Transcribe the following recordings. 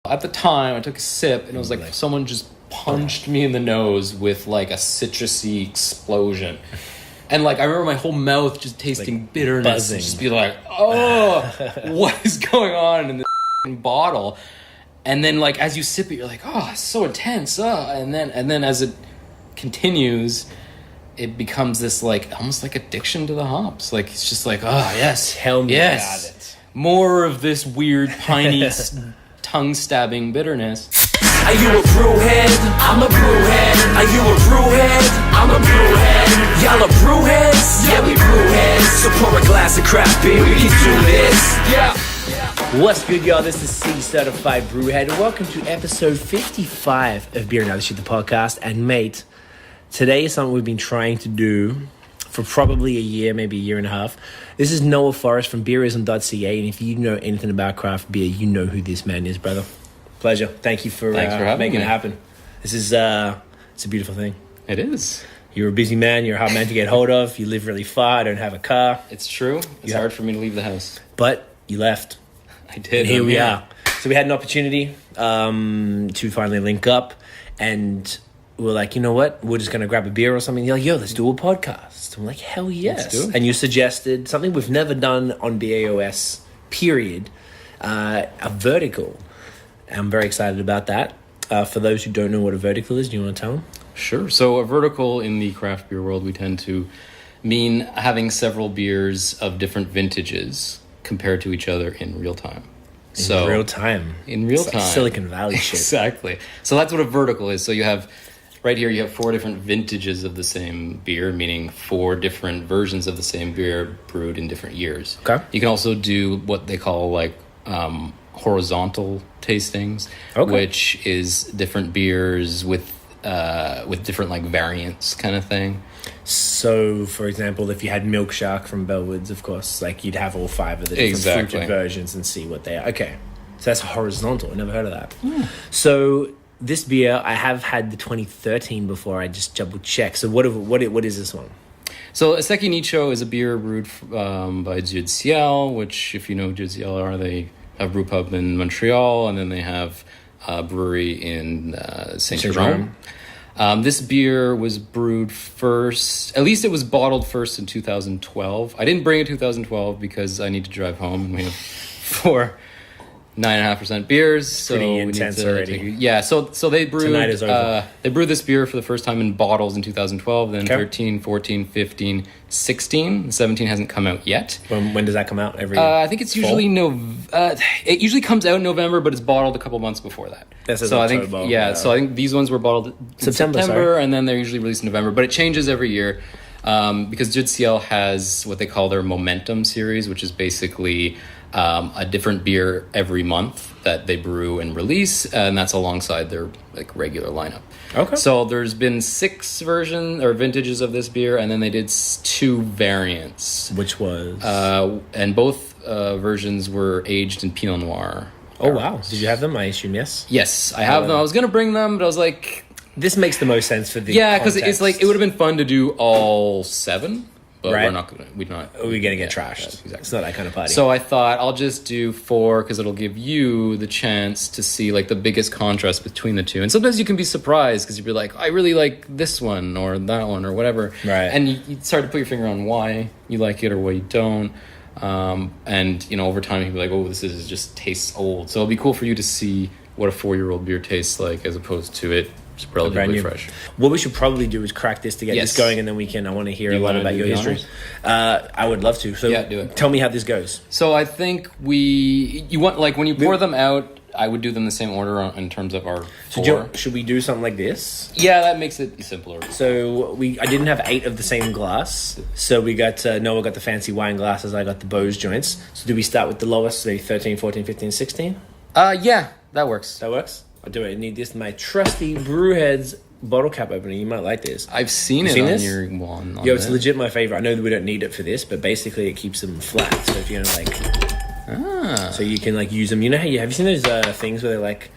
At the time, I took a sip, and it was like someone just punched me in the nose with like a citrusy explosion. And like I remember my whole mouth just tasting like bitterness, buzzing. And just be like, "Oh, what is going on in this bottle?" And then like as you sip it, you're like, "Oh, it's so intense." And then as it continues, it becomes this like almost like addiction to the hops. Like it's just like, "Oh yes, tell me about it." More of this weird piney tongue-stabbing bitterness. Are you a brewhead? I'm a brewhead. Are you a brewhead? I'm a brewhead. Y'all are brewheads? Yeah, we brewheads. So pour a glass of craft beer, we can do this. Yeah. What's good, y'all? This is C Certified Brewhead. Welcome to episode 55 of Beer and Other Shit, the podcast. And mate, today is something we've been trying to do for probably a year, maybe a year and a half. This is Noah Forrest from Beerism.ca. And if you know anything about craft beer, you know who this man is, brother. Pleasure. Thanks for making it happen. This is it's a beautiful thing. It is. You're a busy man. You're a hard man to get hold of. You live really far. I don't have a car. It's true. It's hard for me to leave the house. But you left. I did. And here we are. So we had an opportunity to finally link up, and we're like, you know what? We're just going to grab a beer or something. You're like, yo, let's do a podcast. I'm like, hell yes. Let's do it. And you suggested something we've never done on BAOS, period, a vertical. I'm very excited about that. For those who don't know what a vertical is, do you want to tell them? Sure. So a vertical in the craft beer world, we tend to mean having several beers of different vintages compared to each other in real time. In real time. Like Silicon Valley shit. Exactly. So that's what a vertical is. So you have, right here, you have 4 different vintages of the same beer, meaning 4 different versions of the same beer brewed in different years. Okay. You can also do what they call like horizontal tastings, which is different beers with different like variants kind of thing. So, for example, if you had Milk Shark from Bellwoods, of course, like you'd have all 5 of the different fruited versions and see what they are. Okay, so that's horizontal. I never heard of that. So this beer, I have had the 2013 before. I just double check. So what is this one? So Isseki Nichō is a beer brewed by Dieu, Ciel, which, if you know who Ciel are, they have brew pub in Montreal, and then they have a brewery in Saint Jerome. This beer was brewed first, at least it was bottled first in 2012. I didn't bring it 2012 because I need to drive home, and we have 4 9.5% beers. So pretty intense already. So they brewed. Tonight is over. They brewed this beer for the first time in bottles in 2012. Then 13, 14, 15, 16. 17 hasn't come out yet. When does that come out? Every I think it's usually it usually comes out in November, but it's bottled a couple months before that. So October, So I think these ones were bottled in September, and then they're usually released in November. But it changes every year because Dieu Ciel has what they call their Momentum series, which is basically a different beer every month that they brew and release, and that's alongside their like regular lineup. Okay. So there's been 6 versions or vintages of this beer, and then they did 2 variants. Which was? And both versions were aged in Pinot Noir. Oh wow! Did you have them? I assume yes. Yes, I have them. I was gonna bring them, but I was like, this makes the most sense for the because it's like it would have been fun to do all 7. But right. we're gonna get trashed. Exactly. It's not that kind of party. So I thought I'll just do 4 because it'll give you the chance to see like the biggest contrast between the 2. And sometimes you can be surprised because you'll be like, I really like this one or that one or whatever. Right. And you start to put your finger on why you like it or why you don't. And over time you'll be like, oh, this just tastes old. So it'll be cool for you to see what a 4-year-old beer tastes like as opposed to it. It's relatively fresh. What we should probably do is crack this to get this going, and then I want to hear a lot about your history. I would love to. So do it. Tell me how this goes. So I think you want, like, when you pour them out, I would do them the same order in terms of our 4. Should we do something like this? Yeah, that makes it simpler. So I didn't have 8 of the same glass. So we got, Noah got the fancy wine glasses, I got the BAOS joints. So do we start with the lowest, say 13, 14, 15, 16? Yeah, that works. That works? I'll do it. I need this, my trusty BrewHeads bottle cap opener. You might like this. I've seen it on your one. It's legit my favorite. I know that we don't need it for this, but basically it keeps them flat. So if you're gonna so you can like use them. You know how have you seen those things where they're like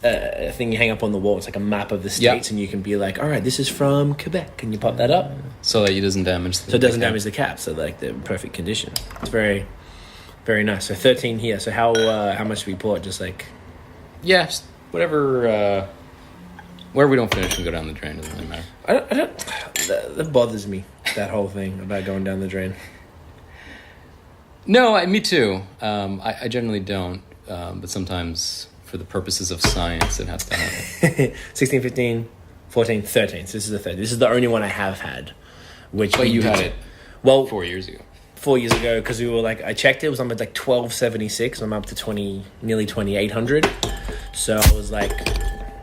a thing you hang up on the wall? It's like a map of the states, and you can be like, all right, this is from Quebec, and you pop that up so that it doesn't damage. Damage the cap. So like they're in perfect condition. It's very, very nice. So 13 here. So how much do we pour? Just like yeah, just whatever. Where we don't finish and go down the drain doesn't really matter. I don't that bothers me, that whole thing about going down the drain. No, me too. I generally don't, but sometimes for the purposes of science, it has to happen. 16, 15, 14, 13. So this is the third. This is the only one I have had. But you had it 4 years ago. 4 years ago, because we were like, I checked it, was on like 1276, I'm up to nearly 2800. So I was like,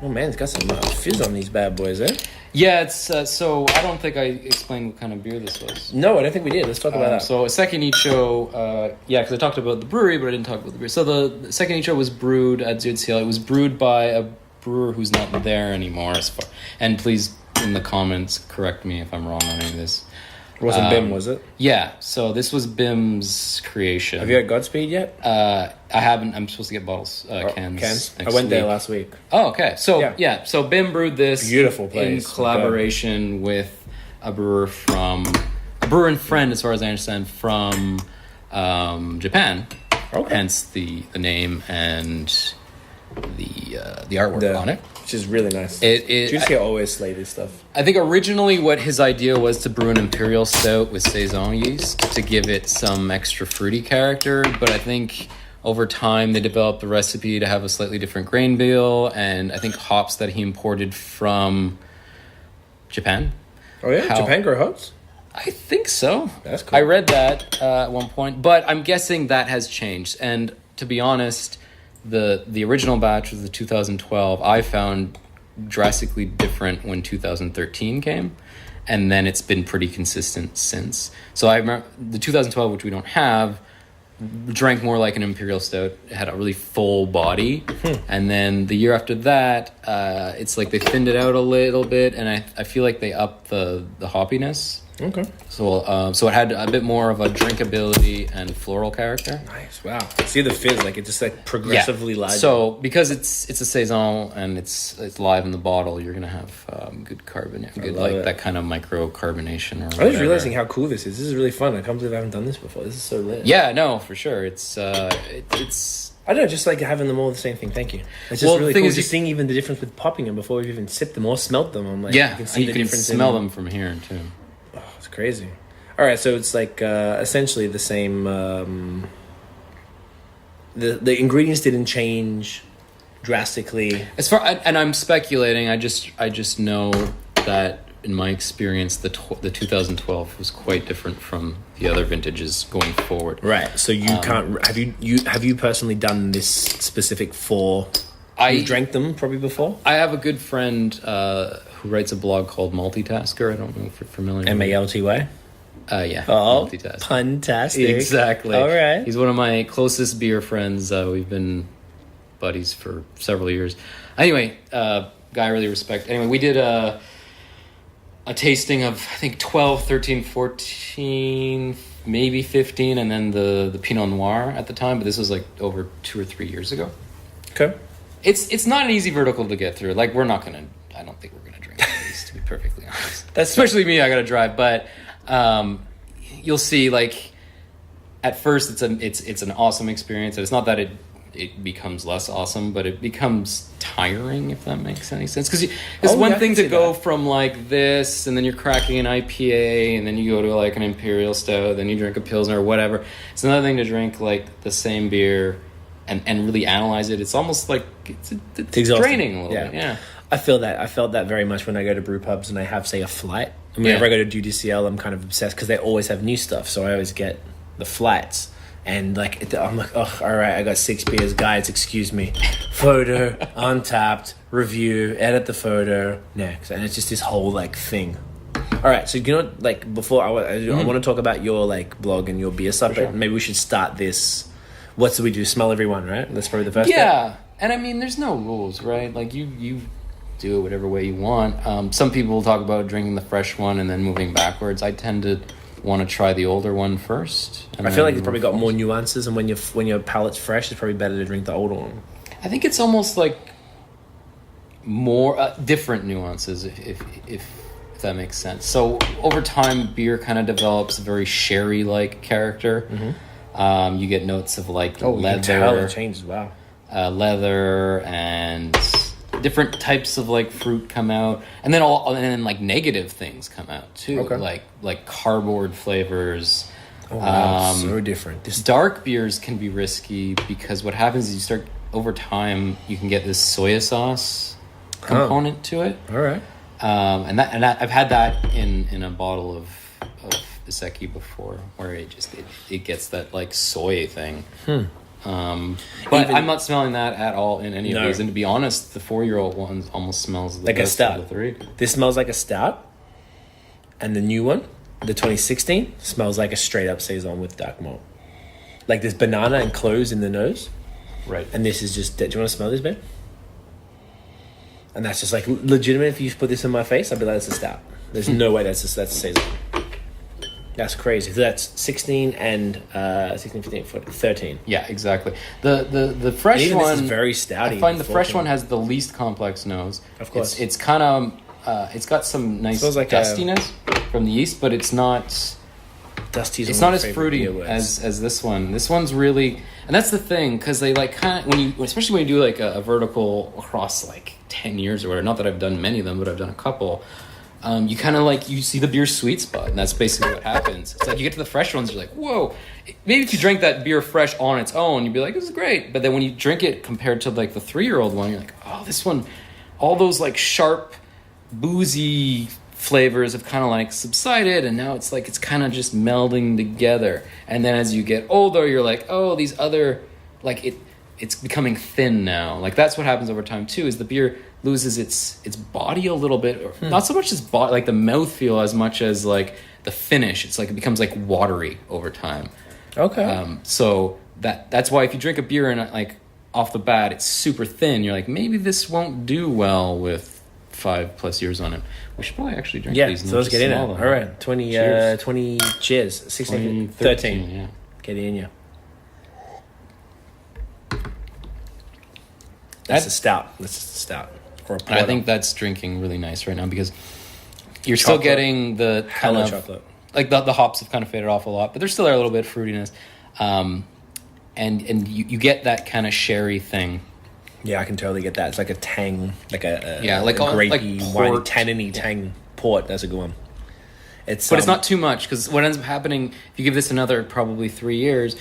oh man, it's got some fizz on these bad boys, eh? Yeah, it's so I don't think I explained what kind of beer this was. No, I don't think we did. Let's talk about that. So Isseki Nichō, because I talked about the brewery, but I didn't talk about the beer. So the Isseki Nichō was brewed at Ciel. It was brewed by a brewer who's not there anymore. And please, in the comments, correct me if I'm wrong on any of this. It wasn't BIM, was it? Yeah, so this was BIM's creation. Have you had Godspeed yet? I haven't. I'm supposed to get bottles, cans. I went there last week. Oh, okay. So yeah, so BIM brewed this beautiful place in collaboration with a brewer and friend, as far as I understand, from Japan. Okay. Hence the name and the artwork on it, which is really nice. Juicy always slay this stuff. I think originally what his idea was to brew an imperial stout with saison yeast to give it some extra fruity character, but I think over time they developed the recipe to have a slightly different grain bill, and I think hops that he imported from Japan. Oh yeah, Japan grow hops? I think so. That's cool. I read that at one point, but I'm guessing that has changed, and to be honest, the original batch was the 2012. I found drastically different when 2013 came, and then it's been pretty consistent since. So I remember the 2012, which we don't have, drank more like an imperial stout. It had a really full body, and then the year after that, it's like they thinned it out a little bit, and I feel like they upped the hoppiness. Okay. So it had a bit more of a drinkability and floral character. Nice. Wow. See the fizz, like it just like progressively larger. So because it's a saison and it's live in the bottle, you're gonna have good carbon, that kind of micro carbonation. I was realizing how cool this is. This is really fun. I can't believe I haven't done this before. This is so lit. Yeah, no, for sure. It's I don't know, just like having them all the same thing. Thank you. It's just really cool. Just seeing even the difference with popping them before we've even sipped them or smelt them. I'm like, yeah, you can see the difference. Smell them from here too. Oh, it's crazy. All right, so it's like essentially the same. The ingredients didn't change drastically. And I'm speculating. I just know that in my experience, the 2012 was quite different from the other vintages going forward. Right. So you can't. Have you personally done this specific for? You drank them probably before? I have a good friend who writes a blog called Multitasker. I don't know if you're familiar. MALTY? Yeah. Oh, fantastic. Exactly. All right. He's one of my closest beer friends. We've been buddies for several years. Anyway, guy I really respect. Anyway, we did a tasting of, I think, 12, 13, 14, maybe 15, and then the Pinot Noir at the time. But this was like over 2 or 3 years ago. Okay. It's not an easy vertical to get through. Like, I don't think we're gonna drink these, to be perfectly honest. Especially me, I gotta drive. But you'll see, like, at first it's an awesome experience. And it's not that it becomes less awesome, but it becomes tiring, if that makes any sense. Because it's one thing to go from like this, and then you're cracking an IPA, and then you go to like an Imperial Stout, then you drink a Pilsner or whatever. It's another thing to drink like the same beer and really analyze it. It's almost like it's draining a little bit. Yeah. I felt that very much when I go to brew pubs and I have, say, a flight. I mean, whenever I go to Dieu, Ciel, I'm kind of obsessed because they always have new stuff. So I always get the flights. And like, I'm like, oh, all right, I got 6 beers, guys, excuse me. Photo, Untapped, review, edit the photo, next. And it's just this whole like thing. All right, so like before I want to talk about your like blog and your beer stuff, but maybe we should start this. What do we do? Smell everyone, right? That's probably the first thing. Yeah, and I mean, there's no rules, right? Like you do it whatever way you want. Some people will talk about drinking the fresh one and then moving backwards. I tend to want to try the older one first. I feel like it's probably got more nuances, and when your palate's fresh, it's probably better to drink the older one. I think it's almost like more different nuances, if that makes sense. So over time, beer kind of develops a very sherry-like character. Mm-hmm. You get notes of like leather. You can tell it changes. Wow. leather, and different types of like fruit come out, and then like negative things come out too, like cardboard flavors. Oh wow, so different. Dark beers can be risky because what happens is you start over time you can get this soy sauce component to it. All right. And I've had that in a bottle of Isseki before, where it gets that like soy thing. But I'm not smelling that at all in any of these. And to be honest, the 4-year-old one almost smells like a stout. Of the 3. This smells like a stout, and the new one, the 2016, smells like a straight up saison with dark malt. Like there's banana and cloves in the nose, right? And this is just. Do you want to smell this, babe? And that's just like legitimate. If you put this in my face, I'd be like, "That's a stout." There's no way that's a saison. That's crazy. So that's 16 and 16, 15, 14, 13. Yeah, exactly. The fresh one this is very stouty. I find the fresh one has the least complex nose. Of course, it's kind of it's got some nice like dustiness from the yeast, but it's not dusty. It's not as fruity as this one. This one's really, and that's the thing, because they like kind of especially when you do like a vertical across like 10 years or whatever. Not that I've done many of them, but I've done a couple. You kind of like, you see the beer sweet spot, and that's basically what happens. It's like you get to the fresh ones, you're like, whoa. Maybe if you drank that beer fresh on its own, you'd be like, this is great. But then when you drink it compared to like the 3-year-old one, you're like, oh, this one, all those like sharp, boozy flavors have kind of like subsided, and now it's like it's kind of just melding together. And then as you get older, you're like, oh, these other, like it's becoming thin now. Like that's what happens over time too, is the beer loses its body a little bit, or not so much its body, like the mouthfeel, as much as like the finish. It's like it becomes like watery over time. Okay. So that's why if you drink a beer and like off the bat it's super thin, you're like, maybe this won't do well with 5+ years on it. We should probably actually drink these. Yeah, so let's get in it. All right, 20 cheers. 16, 13. Yeah. Get in, yeah. That's a stout. That's a stout. I think that's drinking really nice right now, because you're still getting the kind of chocolate. Like the hops have kind of faded off a lot, but there's still there a little bit of fruitiness, and you get that kind of sherry thing. Yeah, I can totally get that. It's like a tang, like a like grapey, wine, port. tanniny tang port. That's a good one. But it's not too much, because what ends up happening, if you give this another probably 3 years,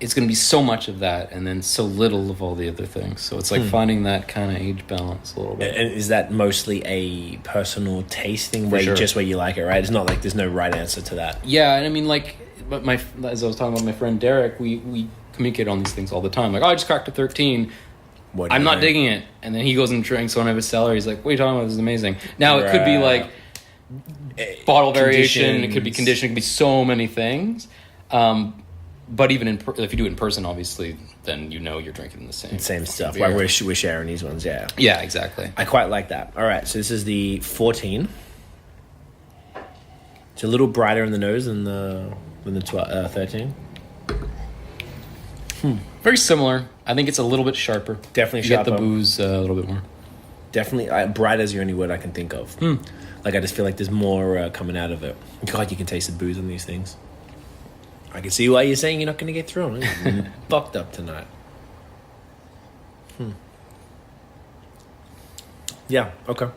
it's going to be so much of that and then so little of all the other things. So it's like finding that kind of age balance a little bit. And is that mostly a personal taste thing, where you like it, right? It's not like there's no right answer to that. Yeah, and I mean, like, but as I was talking about my friend Derek, we communicate on these things all the time. Like, oh, I just cracked a 13. I'm not digging it. And then he goes and drinks one of his cellar. He's like, what are you talking about? This is amazing. Now, it could be like bottle variation. It could be condition. It could be so many things. But even if you do it in person, obviously, then you know you're drinking the same stuff. Like we're sharing these ones, yeah. Yeah, exactly. I quite like that. All right, so this is the 14. It's a little brighter in the nose than the 13. Very similar. I think it's a little bit sharper. Definitely you sharper. Get the booze a little bit more. Definitely. Bright is the only word I can think of. Like, I just feel like there's more coming out of it. God, you can taste the booze on these things. I can see why you're saying you're not going to get through. You're fucked up tonight. Yeah, okay.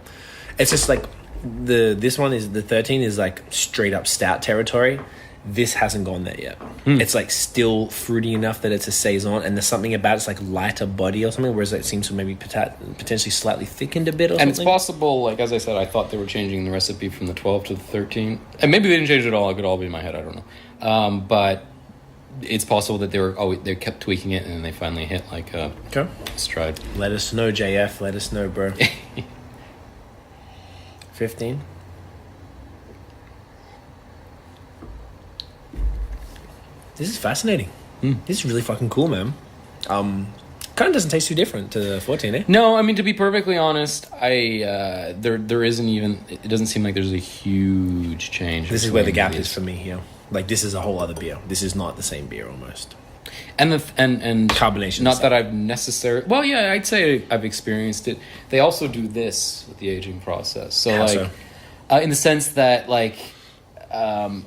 It's just like this one is the 13 is like straight up stout territory. This hasn't gone there yet. It's like still fruity enough that it's a saison, and there's something about it's like lighter body or something, whereas it seems to maybe potentially slightly thickened a bit or something. And it's possible, like as I said, I thought they were changing the recipe from the 12 to the 13, and maybe they didn't change it at all. It could all be in my head. I don't know. But it's possible that they kept tweaking it, and then they finally hit like a stride. Let us know, JF. Let us know, bro. 15. This is fascinating. This is really fucking cool, man. Kind of doesn't taste too different to the 14, eh? No, I mean, to be perfectly honest, there isn't even. It doesn't seem like there's a huge change. This is where the gap is for me here. Like, this is a whole other beer. This is not the same beer almost. And carbonation. Not that I've necessarily. Well, yeah, I'd say I've experienced it. They also do this with the aging process. So, in the sense that, like,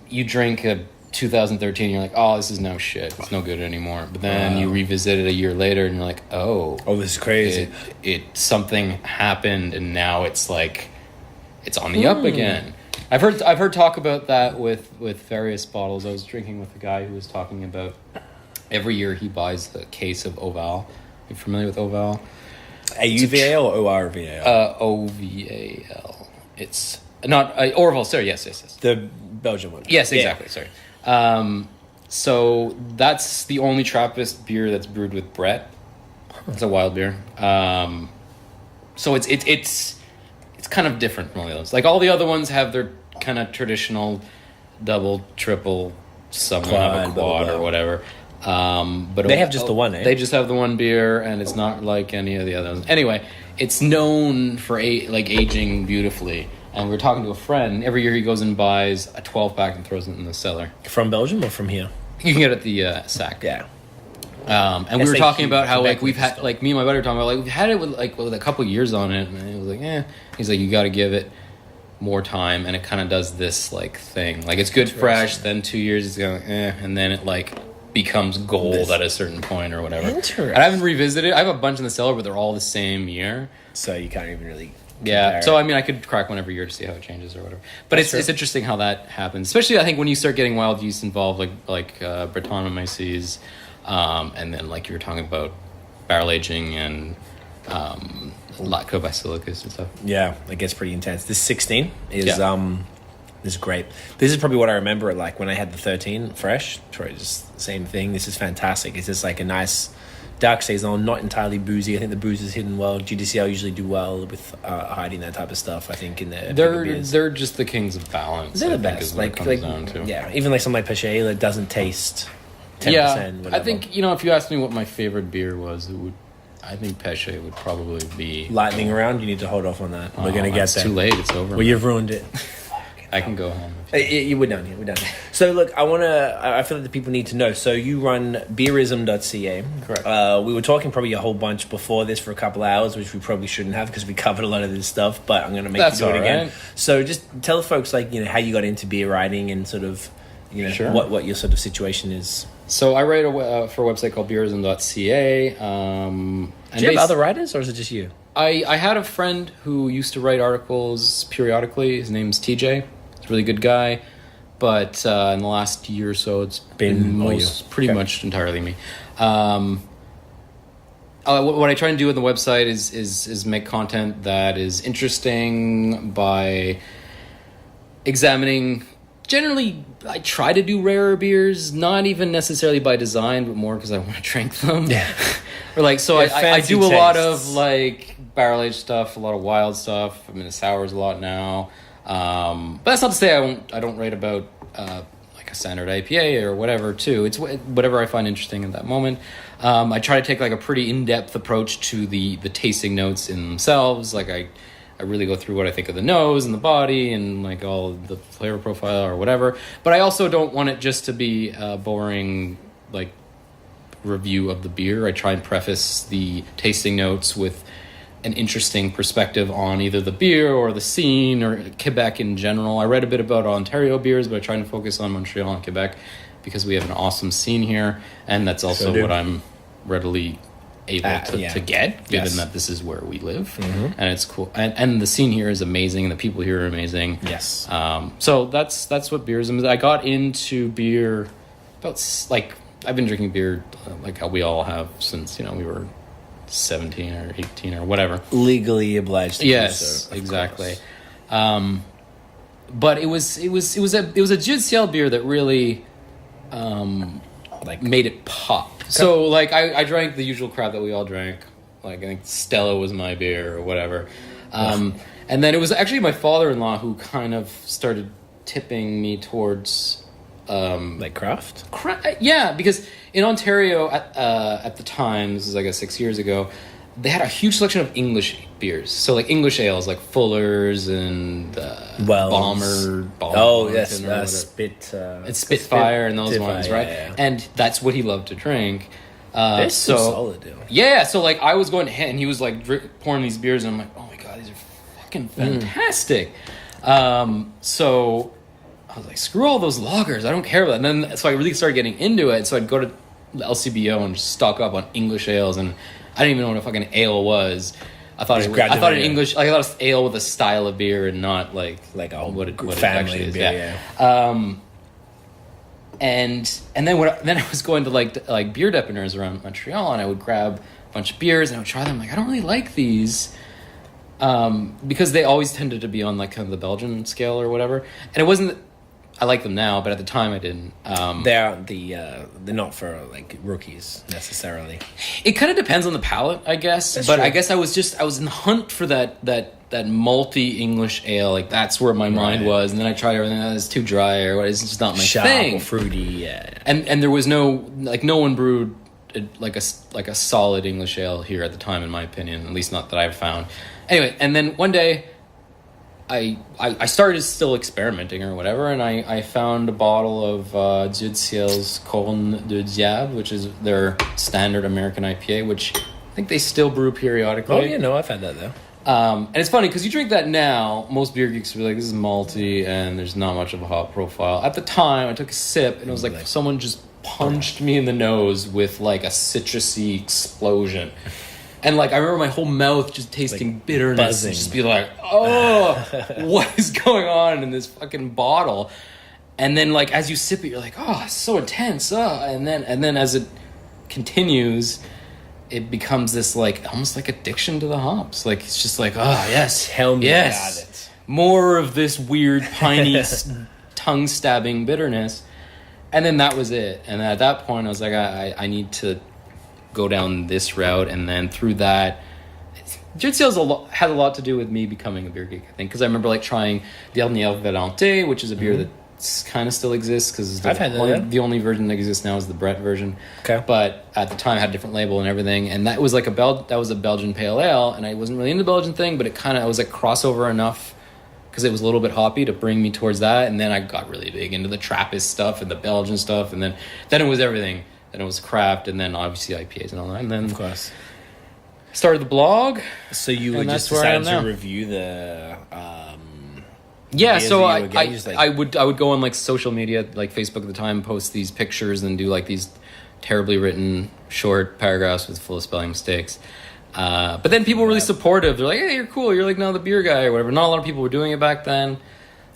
you drink a 2013, you're like, oh, this is no shit. It's no good anymore. But then you revisit it a year later, and you're like, oh, this is crazy. It something happened, and now it's like it's on the up again. I've heard talk about that with various bottles. I was drinking with a guy who was talking about every year he buys a case of Oval. Are you familiar with Oval? AUVAL or ORVAL? OVAL. It's not Orval. Sorry, yes. The Belgian one. Yes, exactly. Sorry. So that's the only Trappist beer that's brewed with Brett. It's a wild beer. So it's kind of different from all the others. Like all the other ones have their kind of traditional double, triple, some have a quad or whatever. But they have just the one, eh? They just have the one beer, and it's not like any of the others. Anyway, it's known for aging beautifully. And we were talking to a friend. Every year he goes and buys a 12-pack and throws it in the cellar. From Belgium or from here? You can get it at the SAC. Yeah. And we were talking about how like we've had like me and my buddy were talking about like we've had it with a couple years on it, and it was like he's like, you got to give it more time, and it kind of does this like thing, like it's good fresh, then 2 years it's going and then it like becomes gold at a certain point or whatever. Interesting. I haven't revisited. I have a bunch in the cellar, but they're all the same year, so you can't even really compare. So I mean, I could crack one every year to see how it changes or whatever. But it's interesting how that happens, especially I think when you start getting wild yeast involved, like Brettanomyces. And then, like you were talking about, barrel aging and lactobacillus and stuff. Yeah, it gets pretty intense. This 16 is great. This is probably what I remember it like when I had the 13 fresh. Probably just the same thing. This is fantastic. It's just like a nice dark saison, not entirely boozy. I think the booze is hidden well. GDCL usually do well with hiding that type of stuff. I think in their they're just the kings of balance. They're the best. Yeah, even like something like Pêché that doesn't taste 10%. Yeah, whatever. I think if you asked me what my favorite beer was, I think Pêché would probably be lightning around. You need to hold off on that. We're gonna get there. Too late. It's over. Well, you've ruined it. I can go home. We're done here. We're done. So look, I feel like the people need to know. So you run Beerism.ca. Correct. We were talking probably a whole bunch before this for a couple of hours, which we probably shouldn't have because we covered a lot of this stuff. But I'm going to make you do it again. Right. So just tell folks how you got into beer writing and sort of sure. what your sort of situation is. So I write for a website called Beerism.ca. Do you have other writers, or is it just you? I had a friend who used to write articles periodically. His name's TJ. He's a really good guy. But in the last year or so, it's been pretty much entirely me. What I try and do on the website is make content that is interesting by examining. Generally, I try to do rarer beers, not even necessarily by design, but more because I want to drink them. Yeah. Or I do a lot of barrel aged stuff, a lot of wild stuff. I'm into sours a lot now. But that's not to say I don't write about a standard IPA or whatever too. It's whatever I find interesting at that moment. I try to take a pretty in-depth approach to the tasting notes in themselves. I really go through what I think of the nose and the body and all the flavor profile or whatever. But I also don't want it just to be a boring review of the beer. I try and preface the tasting notes with an interesting perspective on either the beer or the scene or Quebec in general. I read a bit about Ontario beers, but I try to focus on Montreal and Quebec because we have an awesome scene here, and that's also what I'm readily able to get, given that this is where we live, and it's cool. And the scene here is amazing, and the people here are amazing. Yes. So that's what Beerism is. I got into beer about I've been drinking beer like how we all have since we were 17 or 18 or whatever, legally obliged to do so, exactly. But it was a Dieu, Ciel beer that really made it pop. Okay. So I drank the usual crap that we all drank. I think Stella was my beer or whatever. And then it was actually my father-in-law who kind of started tipping me towards craft? Yeah, because in Ontario at the time, this is 6 years ago, they had a huge selection of English beers. So English ales like Fuller's and Bomber. Oh yes, it's Spitfire and those ones, right? Yeah. And that's what he loved to drink. They're so solid, dude. Yeah, so I was going to hit, and he was pouring these beers, and I'm like, oh my god, these are fucking fantastic. So I was like, screw all those lagers. I don't care about that. And then, so I really started getting into it. So I'd go to the LCBO and just stock up on English ales. And I didn't even know what a fucking ale was. I thought an English, like, I thought it was ale with a style of beer and not like a what it family actually is. beer. And then I was going to like beer depanneurs around Montreal, and I would grab a bunch of beers and I would try them. I'm like, I don't really like these, because they always tended to be on like kind of the Belgian scale or whatever. And it wasn't. I like them now, but at the time I didn't. They're not for like rookies necessarily. It kind of depends on the palate, I guess. That's but true. I guess I was in the hunt for that malty English ale. Like that's where my mind was. And then I tried everything. It's too dry or what? It's just not my thing. Or fruity, yeah. And there was no one brewed like a solid English ale here at the time, in my opinion. At least not that I've found. Anyway, and then one day, I started still experimenting or whatever, and I found a bottle of Ciel's Corne de Diable, which is their standard American IPA, which I think they still brew periodically. Oh, yeah, no, I've had that, though. And it's funny, because you drink that now, most beer geeks will be like, this is malty, and there's not much of a hop profile. At the time, I took a sip, and it was like someone just punched me in the nose with, like, a citrusy explosion. And, like, I remember my whole mouth just tasting like bitterness. Buzzing. And just be like, oh, what is going on in this fucking bottle? And then, like, as you sip it, you're like, oh, it's so intense. And then as it continues, it becomes this, like, almost like addiction to the hops. Like, it's just like, oh, yes. Tell me about it. More of this weird, piney, tongue-stabbing bitterness. And then that was it. And at that point, I was like, I need to go down this route, and then through that, Ciel had a lot to do with me becoming a beer geek, I think, because I remember like trying the Dernier Valentin, which is a beer that kind of still exists, because the only version that exists now is the Brett version. Okay. But at the time, it had a different label and everything, and that was like that was a Belgian pale ale, and I wasn't really into the Belgian thing, but it was like crossover enough because it was a little bit hoppy to bring me towards that, and then I got really big into the Trappist stuff and the Belgian stuff, and then it was everything. Then it was craft, and then obviously IPAs and all that. And then, of course, started the blog. So you would just decide to review the so I would go on like social media, like Facebook at the time, post these pictures and do like these terribly written short paragraphs with full of spelling mistakes. But then people were really supportive. They're like, hey, you're cool. You're like now the beer guy or whatever. Not a lot of people were doing it back then.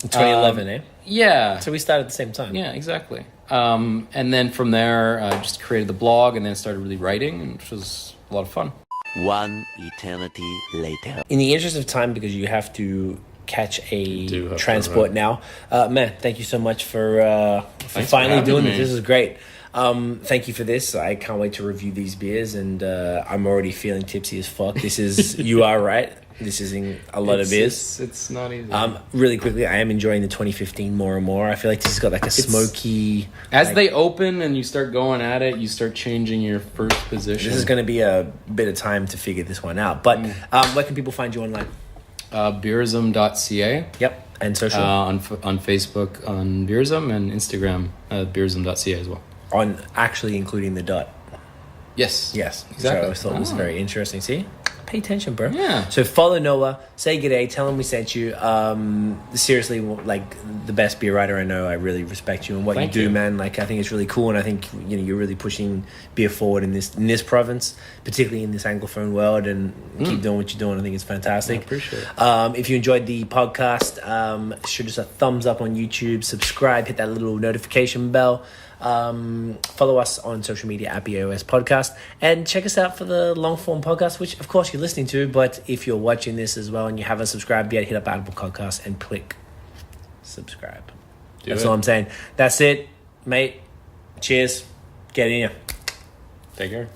In 2011, eh? Yeah. So we started at the same time. Yeah, exactly. And then from there, I just created the blog and then started really writing, which was a lot of fun. One eternity later. In the interest of time, because you have to catch a transport now, man, thank you so much for finally doing this. This is great. Thank you for this. I can't wait to review these beers, and I'm already feeling tipsy as fuck. This is, you are right. This is a lot of beers. It's not easy. Really quickly, I am enjoying the 2015 more and more. I feel like this has got like a smoky... As they open and you start going at it, you start changing your first position. This is going to be a bit of time to figure this one out. But where can people find you online? Beerism.ca. Yep. And social? On Facebook on Beerism, and Instagram Beerism.ca as well. On actually including the dot. Yes. Exactly. So I always thought it was very interesting. See? Pay attention, bro. Yeah. So follow Noah, say g'day, tell him we sent you. Seriously, like the best beer writer I know. I really respect you and what you do, man. Like I think it's really cool, and I think you're really pushing beer forward in this province, particularly in this Anglophone world, and keep doing what you're doing. I think it's fantastic. I appreciate it. If you enjoyed the podcast, shoot us a thumbs up on YouTube, subscribe, hit that little notification bell. Follow us on social media at BAOS Podcast, and check us out for the long form podcast, which of course you're listening to, but if you're watching this as well and you haven't subscribed yet, hit up Apple Podcast and click subscribe. That's all I'm saying. That's it, mate. Cheers. Get in here. Take care.